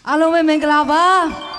အားလုံးပဲမင်္ဂလာပါ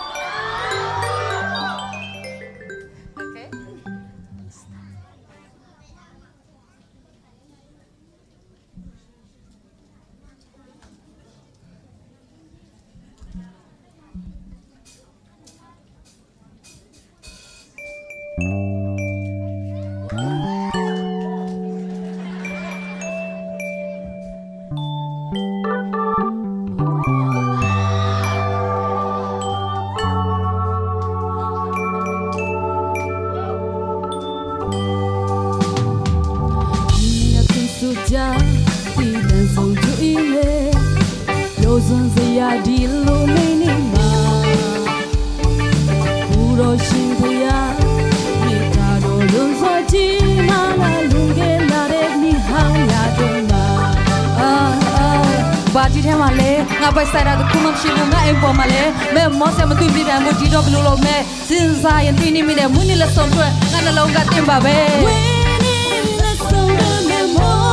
ဒီလမ်းဆုံးသူအင်းလေရိုးစွန်စရာဒီလိုနေနေမှာဘူတော်ရှင်ဖယားမိသားတော်လွန်စွာကြီးမာလာလွန်ခဲ့လာတဲ့မိဟောင်းရတော့မှာဘာဒီထဲမှာလဲငါပိုက်ဆိုင်တာတခုမှမရှိဘူးငါအိမ်ပေါ်မှာလဲမဲမောဆယ်မတွေ့ပြတယ်မို့ဒီတော့ဘလို့လို့မဲစဉ်းစားရင်တင်းနေမိတယ်မွေးနေ့လက်ဆုံးတွေ့ငါနှလုံးကတင်ပါပဲဝင်းနေလက်ဆုံးတဲ့မဲမော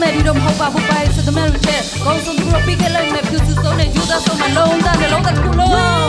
မဲဒီတော့မဟုတ်ပါဘူးပါစတဲ့မဲရချက်ကောင်းဆုံးသူတို့ပြီးခဲ့လိုက်မဲ့ဖြူစစုံနဲ့ယူသားဆုံးမလုံးသားနှလုံးသားခုလုံး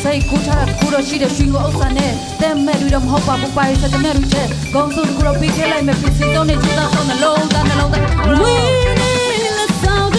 စိတ်ကူးထားတာခုတော့ရှိတဲ့ရွှေကိုဥစ္စာနဲ့တဲ့မဲ့တွေတော့မဟုတ်ပါဘူးပါစတဲ့မဲ့တွေချက်ကောင်းဆုံးတစ်ခုတော့ပြီးခဲ့လိုက်မဲ့ပြစီတော့နေကျူသားဆုံးနှလုံးသားဝီးနေလက်ဆောင်